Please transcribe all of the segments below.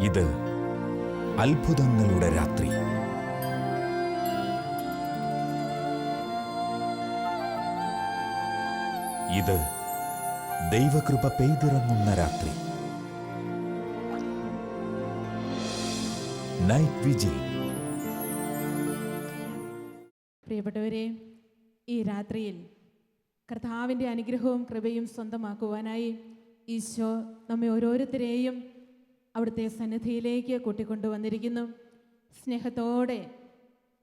ഇത് അത്ഭുതങ്ങളുടെ രാത്രി. ഇത് ദൈവകൃപ പെയ്തിറങ്ങുന്ന രാത്രി. Night vigil. പ്രിയപ്പെട്ടവരെ, ഈ രാത്രിയിൽ കർത്താവിൻ്റെ അനുഗ്രഹവും കൃപയും സ്വന്തമാക്കുവാനായി ഈശോ നമ്മെ ഓരോരുത്തരെയും അവിടുത്തെ സന്നിധിയിലേക്ക് കൂട്ടിക്കൊണ്ടുവന്നിരിക്കുന്നു. സ്നേഹത്തോടെ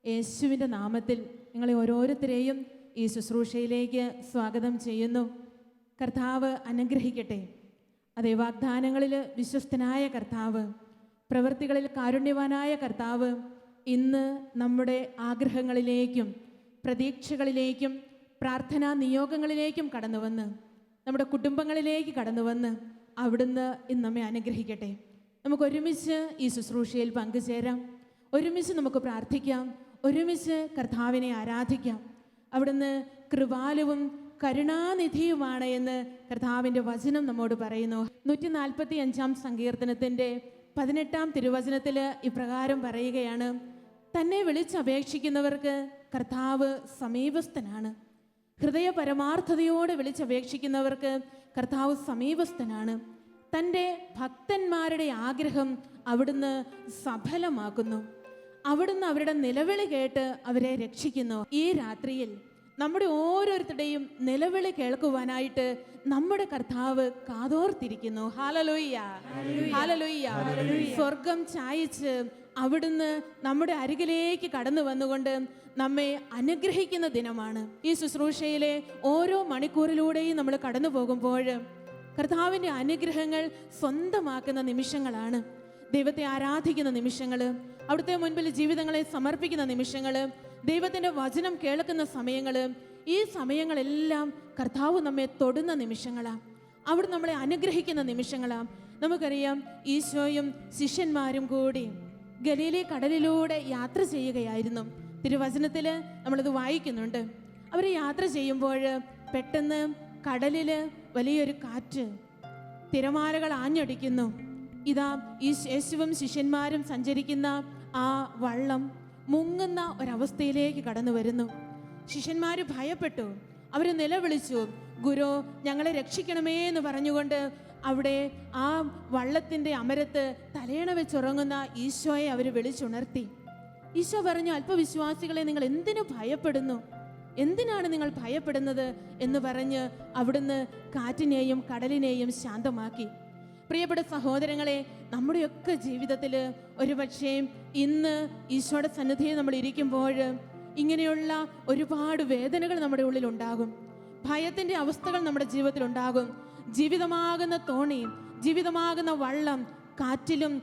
യേശുവിൻ്റെ നാമത്തിൽ നിങ്ങളെ ഓരോരുത്തരെയും ഈ ശുശ്രൂഷയിലേക്ക് സ്വാഗതം ചെയ്യുന്നു. കർത്താവ് അനുഗ്രഹിക്കട്ടെ. അതേ, വാഗ്ദാനങ്ങളിൽ വിശ്വസ്തനായ കർത്താവ്, പ്രവൃത്തികളിൽ കാരുണ്യവാനായ കർത്താവ് ഇന്ന് നമ്മുടെ ആഗ്രഹങ്ങളിലേക്കും പ്രതീക്ഷകളിലേക്കും പ്രാർത്ഥനാ നിയോഗങ്ങളിലേക്കും കടന്നുവന്ന് നമ്മുടെ കുടുംബങ്ങളിലേക്ക് കടന്നുവന്ന് അവിടുന്ന് ഇന്ന് നമ്മെ അനുഗ്രഹിക്കട്ടെ. നമുക്ക് ഒരുമിച്ച് ഈ ശുശ്രൂഷയിൽ പങ്കുചേരാം. ഒരുമിച്ച് നമുക്ക് പ്രാർത്ഥിക്കാം. ഒരുമിച്ച് കർത്താവിനെ ആരാധിക്കാം. അവിടുന്ന് കൃപാലുവും കരുണാനിധിയുമാണ് എന്ന് കർത്താവിൻ്റെ വചനം നമ്മോട് പറയുന്നു. 145 സങ്കീർത്തനത്തിൻ്റെ 18 തിരുവചനത്തിൽ ഇപ്രകാരം പറയുകയാണ്: തന്നെ വിളിച്ചപേക്ഷിക്കുന്നവർക്ക് കർത്താവ് സമീപസ്ഥനാണ്. ഹൃദയ പരമാർത്ഥതയോടെ വിളിച്ചപേക്ഷിക്കുന്നവർക്ക് കർത്താവ് സമീപസ്ഥനാണ്. തൻ്റെ ഭക്തന്മാരുടെ ആഗ്രഹം അവിടുന്ന് സഫലമാക്കുന്നു. അവിടുന്ന് അവരുടെ നിലവിളി കേട്ട് അവരെ രക്ഷിക്കുന്നു. ഈ രാത്രിയിൽ നമ്മുടെ ഓരോരുത്തരുടെയും നിലവിളി കേൾക്കുവാനായിട്ട് നമ്മുടെ കർത്താവ് കാതോർത്തിരിക്കുന്നു. Hallelujah, hallelujah. സ്വർഗം ചായിച്ച് അവിടുന്ന് നമ്മുടെ അരികിലേക്ക് കടന്നു വന്നുകൊണ്ട് നമ്മെ അനുഗ്രഹിക്കുന്ന ദിനമാണ്. ഈ ശുശ്രൂഷയിലെ ഓരോ മണിക്കൂറിലൂടെയും നമ്മൾ കടന്നു പോകുമ്പോൾ കർത്താവിൻ്റെ അനുഗ്രഹങ്ങൾ സ്വന്തമാക്കുന്ന നിമിഷങ്ങളാണ്. ദൈവത്തെ ആരാധിക്കുന്ന നിമിഷങ്ങൾ, അവിടുത്തെ മുൻപിൽ ജീവിതങ്ങളെ സമർപ്പിക്കുന്ന നിമിഷങ്ങൾ, ദൈവത്തിൻ്റെ വചനം കേൾക്കുന്ന സമയങ്ങൾ, ഈ സമയങ്ങളെല്ലാം കർത്താവ് നമ്മെ തൊടുന്ന നിമിഷങ്ങളാണ്. അവിടെ നമ്മളെ അനുഗ്രഹിക്കുന്ന നിമിഷങ്ങളാണ്. നമുക്കറിയാം, ഈശോയും ശിഷ്യന്മാരും കൂടി ഗലീലി കടലിലൂടെ യാത്ര ചെയ്യുകയായിരുന്നു. തിരുവചനത്തിൽ നമ്മളത് വായിക്കുന്നുണ്ട്. അവർ യാത്ര ചെയ്യുമ്പോൾ പെട്ടെന്ന് കടലിൽ വലിയൊരു കാറ്റ്, തിരമാലകൾ ആഞ്ഞടിക്കുന്നു. ഇതാ ഈ യേശുവും ശിഷ്യന്മാരും സഞ്ചരിക്കുന്ന ആ വള്ളം മുങ്ങുന്ന ഒരവസ്ഥയിലേക്ക് കടന്നു വരുന്നു. ശിഷ്യന്മാർ ഭയപ്പെട്ടു. അവർ നിലവിളിച്ചു, ഗുരു, ഞങ്ങളെ രക്ഷിക്കണമേ എന്ന് പറഞ്ഞുകൊണ്ട് അവിടെ ആ വള്ളത്തിൻ്റെ അമരത്ത് തലയണ വെച്ചുറങ്ങുന്ന ഈശോയെ അവർ വിളിച്ചുണർത്തി. ഈശോ പറഞ്ഞു, അല്പവിശ്വാസികളെ, നിങ്ങൾ എന്തിനു ഭയപ്പെടുന്നു? എന്തിനാണ് നിങ്ങൾ ഭയപ്പെടുന്നത് എന്ന് പറഞ്ഞ് അവിടുന്ന് കാറ്റിനെയും കടലിനെയും ശാന്തമാക്കി. പ്രിയപ്പെട്ട സഹോദരങ്ങളെ, നമ്മുടെയൊക്കെ ജീവിതത്തിൽ ഒരുപക്ഷേ ഇന്ന് ഈശോയുടെ സന്നിധിയിൽ നമ്മൾ ഇരിക്കുമ്പോൾ ഇങ്ങനെയുള്ള ഒരുപാട് വേദനകൾ നമ്മുടെ ഉള്ളിൽ ഉണ്ടാകും. ഭയത്തിൻ്റെ അവസ്ഥകൾ നമ്മുടെ ജീവിതത്തിൽ ഉണ്ടാകും. ജീവിതമാകുന്ന തോണി, ജീവിതമാകുന്ന വള്ളം കാറ്റിലും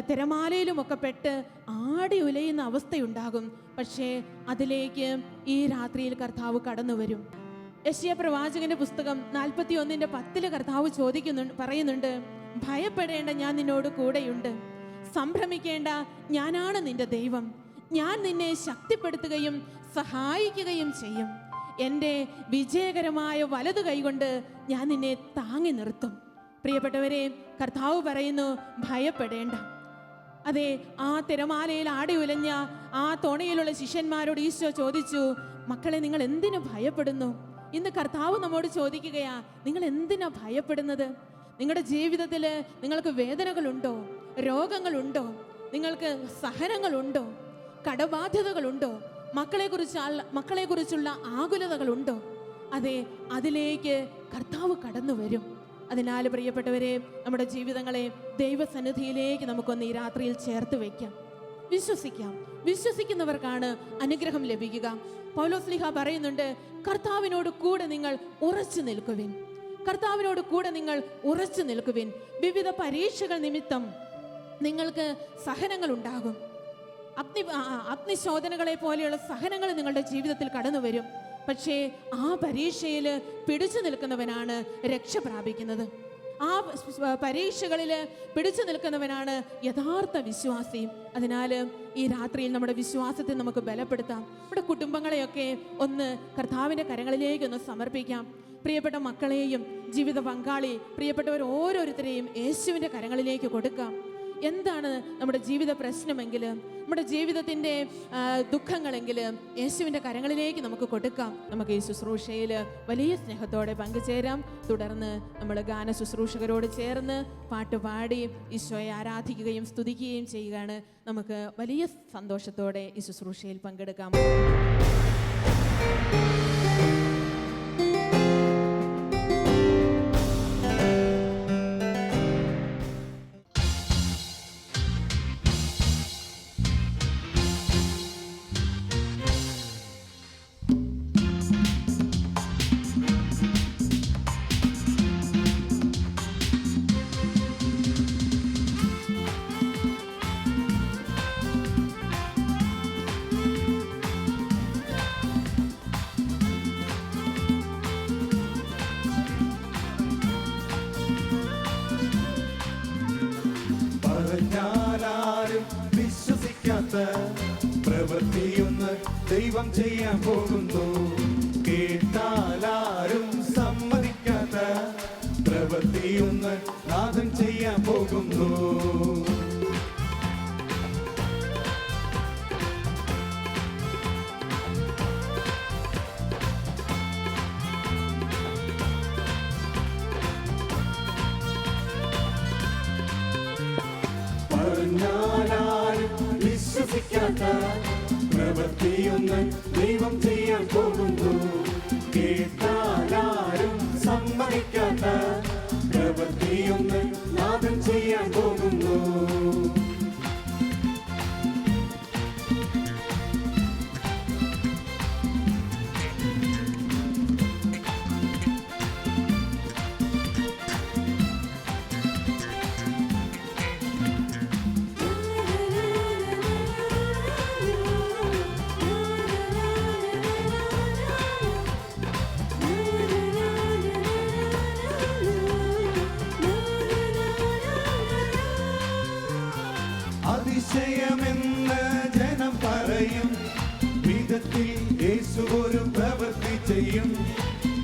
തിരമാലയിലും ഒക്കെ പെട്ട് ആടി ഉലയുന്ന അവസ്ഥയുണ്ടാകും. പക്ഷേ അതിലേക്ക് ഈ രാത്രിയിൽ കർത്താവ് കടന്നു വരും. യെശയ്യാ പ്രവാചകന്റെ പുസ്തകം 41:10 കർത്താവ് പറയുന്നുണ്ട്, ഭയപ്പെടേണ്ട, ഞാൻ നിന്നോട് കൂടെയുണ്ട്. സംഭ്രമിക്കേണ്ട, ഞാനാണ് നിന്റെ ദൈവം. ഞാൻ നിന്നെ ശക്തിപ്പെടുത്തുകയും സഹായിക്കുകയും ചെയ്യും. എൻ്റെ വിജയകരമായ വലതു കൈകൊണ്ട് ഞാൻ നിന്നെ താങ്ങി നിർത്തും. പ്രിയപ്പെട്ടവരെ, കർത്താവ് പറയുന്നു, ഭയപ്പെടേണ്ട. അതെ, ആ തിരമാലയിൽ ആടി ഉലഞ്ഞ ആ തോണിയിലുള്ള ശിഷ്യന്മാരോട് ഈശോ ചോദിച്ചു, മക്കളെ, നിങ്ങൾ എന്തിനു ഭയപ്പെടുന്നു? ഇന്ന് കർത്താവ് നമ്മോട് ചോദിക്കുകയാ, നിങ്ങൾ എന്തിനാ ഭയപ്പെടുന്നത്? നിങ്ങളുടെ ജീവിതത്തിൽ നിങ്ങൾക്ക് വേദനകളുണ്ടോ? രോഗങ്ങളുണ്ടോ? നിങ്ങൾക്ക് സഹനങ്ങളുണ്ടോ? കടബാധ്യതകളുണ്ടോ? മക്കളെക്കുറിച്ചുള്ള ആകുലതകളുണ്ടോ? അതെ, അതിലേക്ക് കർത്താവ് കടന്നു വരും. അതിനാൽ പ്രിയപ്പെട്ടവരെ, നമ്മുടെ ജീവിതങ്ങളെ ദൈവസന്നിധിയിലേക്ക് നമുക്കൊന്ന് ഈ രാത്രിയിൽ ചേർത്ത് വയ്ക്കാം. വിശ്വസിക്കാം. വിശ്വസിക്കുന്നവർക്കാണ് അനുഗ്രഹം ലഭിക്കുക. പൗലോസ്ലീഹ പറയുന്നുണ്ട്, കർത്താവിനോട് കൂടെ നിങ്ങൾ ഉറച്ചു നിൽക്കുവിൻ. കർത്താവിനോട് കൂടെ നിങ്ങൾ ഉറച്ചു നിൽക്കുവിൻ. വിവിധ പരീക്ഷകൾ നിമിത്തം നിങ്ങൾക്ക് സഹനങ്ങൾ ഉണ്ടാകും. അഗ്നിശോധനകളെ പോലെയുള്ള സഹനങ്ങൾ നിങ്ങളുടെ ജീവിതത്തിൽ കടന്നു വരും. പക്ഷേ ആ പരീക്ഷയിൽ പിടിച്ചു നിൽക്കുന്നവനാണ് രക്ഷ പ്രാപിക്കുന്നത്. ആ പരീക്ഷകളിൽ പിടിച്ചു നിൽക്കുന്നവനാണ് യഥാർത്ഥ വിശ്വാസി. അതിനാൽ ഈ രാത്രിയിൽ നമ്മുടെ വിശ്വാസത്തെ നമുക്ക് ബലപ്പെടുത്താം. നമ്മുടെ കുടുംബങ്ങളെയൊക്കെ ഒന്ന് കർത്താവിൻ്റെ കരങ്ങളിലേക്ക് ഒന്ന് സമർപ്പിക്കാം. പ്രിയപ്പെട്ട മക്കളെയും ജീവിത പങ്കാളി, പ്രിയപ്പെട്ടവർ ഓരോരുത്തരെയും യേശുവിൻ്റെ കരങ്ങളിലേക്ക് കൊടുക്കാം. എന്താണ് നമ്മുടെ ജീവിത പ്രശ്നമെങ്കിൽ, നമ്മുടെ ജീവിതത്തിൻ്റെ ദുഃഖങ്ങളെങ്കിൽ യേശുവിൻ്റെ കരങ്ങളിലേക്ക് നമുക്ക് കൊടുക്കാം. നമുക്ക് ഈ ശുശ്രൂഷയിൽ വലിയ സ്നേഹത്തോടെ പങ്കുചേരാം. തുടർന്ന് നമ്മൾ ഗാന ശുശ്രൂഷകരോട് ചേർന്ന് പാട്ടുപാടി ഈശോയെ ആരാധിക്കുകയും സ്തുതിക്കുകയും ചെയ്യുകയാണ്. നമുക്ക് വലിയ സന്തോഷത്തോടെ ഈ ശുശ്രൂഷയിൽ പങ്കെടുക്കാം. പറഞ്ഞാലാരും വിശ്വസിക്കാത്ത പ്രവൃത്തിയൊന്ന് ദൈവം ചെയ്യാൻ പോകുന്നു. കേട്ടാലാരും സമ്മതിക്കാത്ത പ്രവൃത്തിയൊന്ന് നാഥൻ ചെയ്യാൻ പോകുന്നു. പറഞ്ഞാലാരും വിശ്വസിക്കാത്ത പ്രവൃത്തിയൊന്ന് ദൈവം ചെയ്യാൻ പോകുന്നു. കേട്ടാലാരും സമ്മതിക്കാത്ത പ്രവൃത്തിയൊന്ന് നാഥൻ ചെയ്യാൻ പോകുന്നു. അതിശയമെന്ന് ജനം പറയും വിധത്തിൽ യേശു ഒരു പ്രവൃത്തി ചെയ്യും.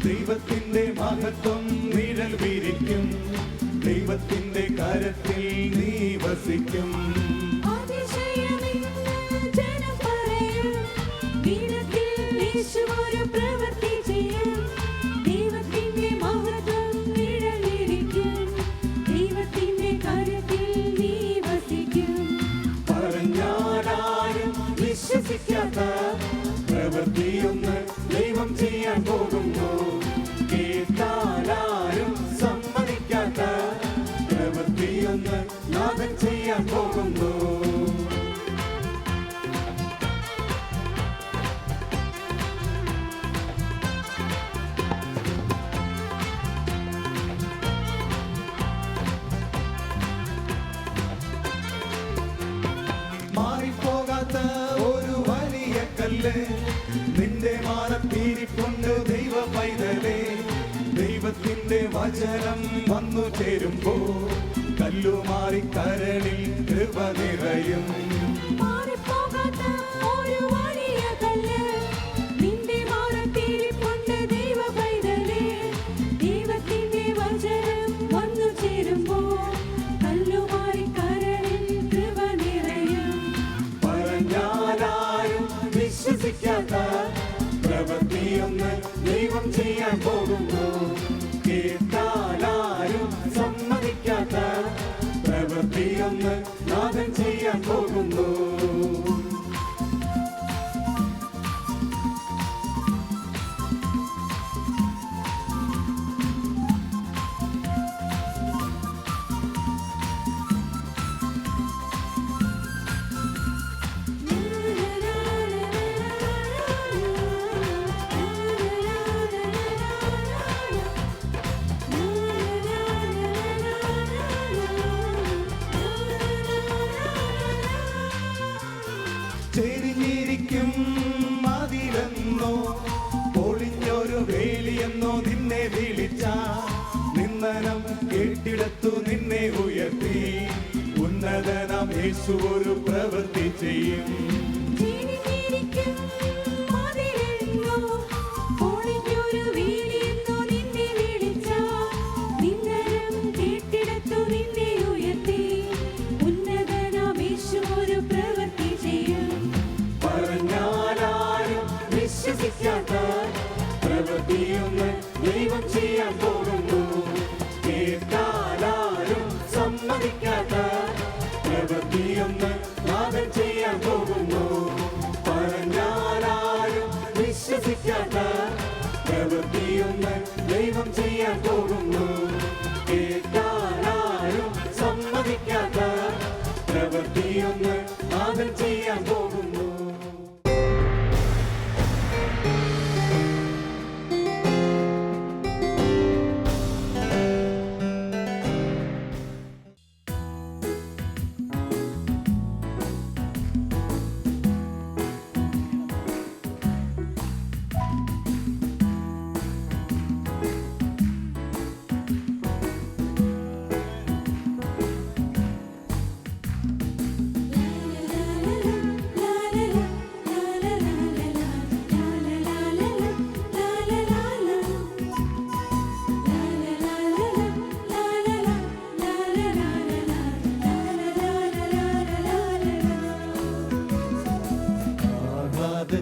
ദൈവത്തിന്റെ മഹത്വം നിഴൽ വിരിക്കും. ദൈവത്തിന്റെ കരത്തിൽ നീ വസിക്കും. വിശ്വസിക്കാത്ത പ്രവൃത്തിയൊന്ന് ദൈവം ചെയ്യാൻ പോകുന്നു. കേട്ടാലാരും സമ്മതിക്കാത്ത പ്രവൃത്തിയൊന്ന് നാഥൻ ചെയ്യാൻ പോകുന്നു. മാറിപ്പോകാത്ത ഒരു വലിയ കല്ല് നിന്റെ മാനത്തീരിക്കൊണ്ട് ദൈവ പൈതലേ. ദൈവത്തിന്റെ വചനം വന്നു ചേരുമ്പോ കല്ലുമാറി കരളിൽ കൃപ നിറയും. വിശ്വസിക്കാത്ത പ്രവൃത്തിയൊന്ന് ദൈവം ചെയ്യാൻ പോകുന്നു. കേട്ടാലാരും സമ്മതിക്കാത്ത പ്രവൃത്തിയൊന്ന് നാഥൻ ചെയ്യാൻ പോകുന്നു. ചെരിഞ്ഞിരിക്കും മതിലെന്നോ പൊളിഞ്ഞൊരു വേലിയെന്നോ നിന്നെ വിളിച്ച നിന്ദനം കേട്ടിടത്തു നിന്നെ ഉയർത്തി ഉന്നതനാം യേശു ഒരു പ്രവൃത്തി ചെയ്യും. ഉന്നതനാം പ്രവൃത്തിയൊന്ന് ദൈവം ചെയ്യാൻ പോകുന്നു. കേട്ടാലാരും സമ്മതിക്കാത്ത പ്രവൃത്തിയൊന്ന് നാഥൻ ചെയ്യാൻ പോകുന്നു. പറഞ്ഞാലാരും വിശ്വസിക്കാത്ത പ്രവൃത്തിയൊന്ന് ദൈവം ചെയ്യാൻ പോകുന്നു. കേട്ടാലാരും സമ്മതിക്കാത്ത പ്രവൃത്തിയൊന്ന് നാഥൻ ചെയ്യാൻ പോകുന്നു.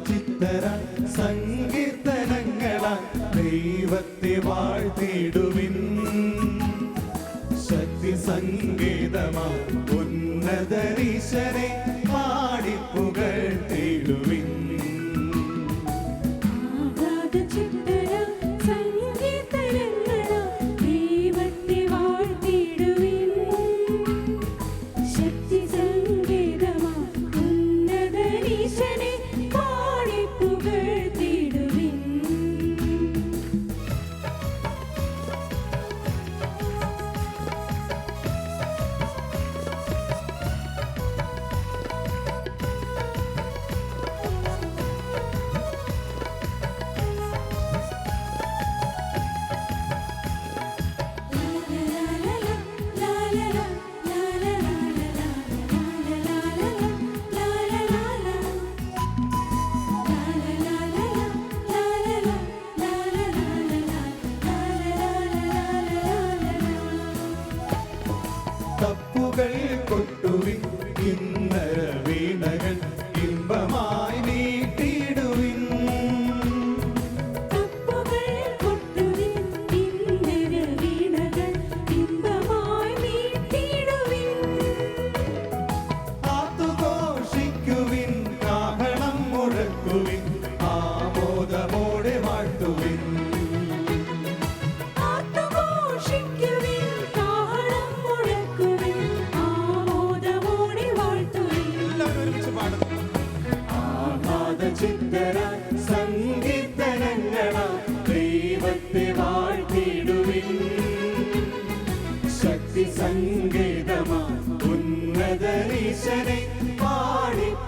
ചിത്തരാൻ സങ്കീർത്തനങ്ങളാൽ ദൈവത്തെ വാഴ്ത്തിടുവിൻ. ശക്തി സംഗീതമാ ഉന്നതരീശനെ പാടിപ്പുകഴ്ത്തിടുവിൻ. തപ്പുകൾ കൊട്ടുവിൻ, കിന്നര വീണകൾ ഇമ്പമായി നീട്ടിടുവിൻ. ആർത്തുഘോഷിക്കുവിൻ, കാഹളം മുഴക്കുവിൻ, ആമോദമോടെ വാഴ്ത്തുവിൻ. ചിത്തരാൻ സങ്കീർത്തനങ്ങളാൽ ദൈവത്തെ വാഴ്ത്തിടുവിൻ. ശക്തി സംഗീതമാ ഉന്നതരീശനെ പാടിപ്പുകഴ്ത്തിടുവിൻ.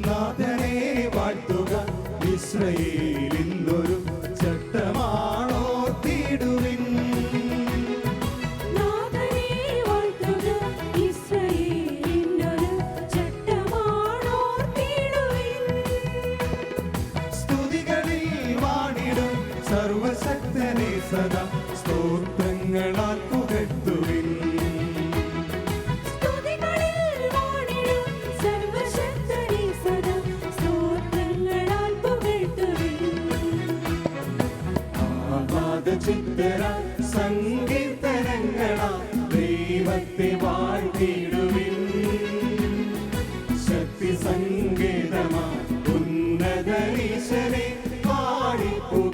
നാഥനെ വാഴ്ത്തുക, ഇസ്രായേലിന്നൊരു ചട്ടമാണോ തീടുവിൻ. സ്തുതികളിൽ വാണിടും സർവശക്തനെ സദാ സ്തോത്രങ്ങളാൽ പുകഴ്ത്തുവിൻ. ചിത്തരാൻ സങ്കീർത്തനങ്ങളാൽ ദൈവത്തെ വാഴ്ത്തിടുവിൻ. ശക്തി സംഗീതമാ ഉന്നതരീശനെ പാടിപ്പുകഴ്ത്തിടുവിൻ.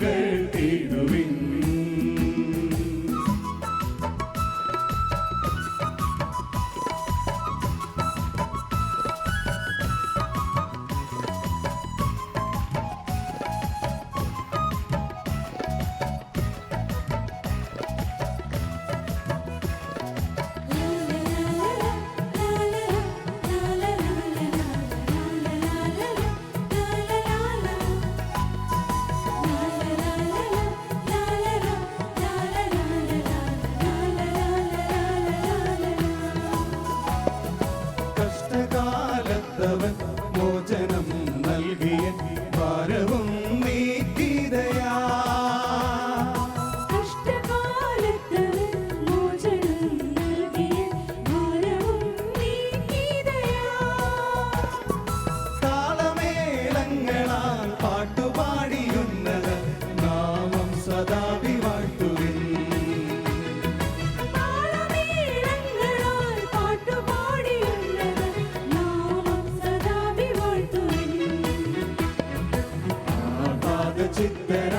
ചിത്തരാ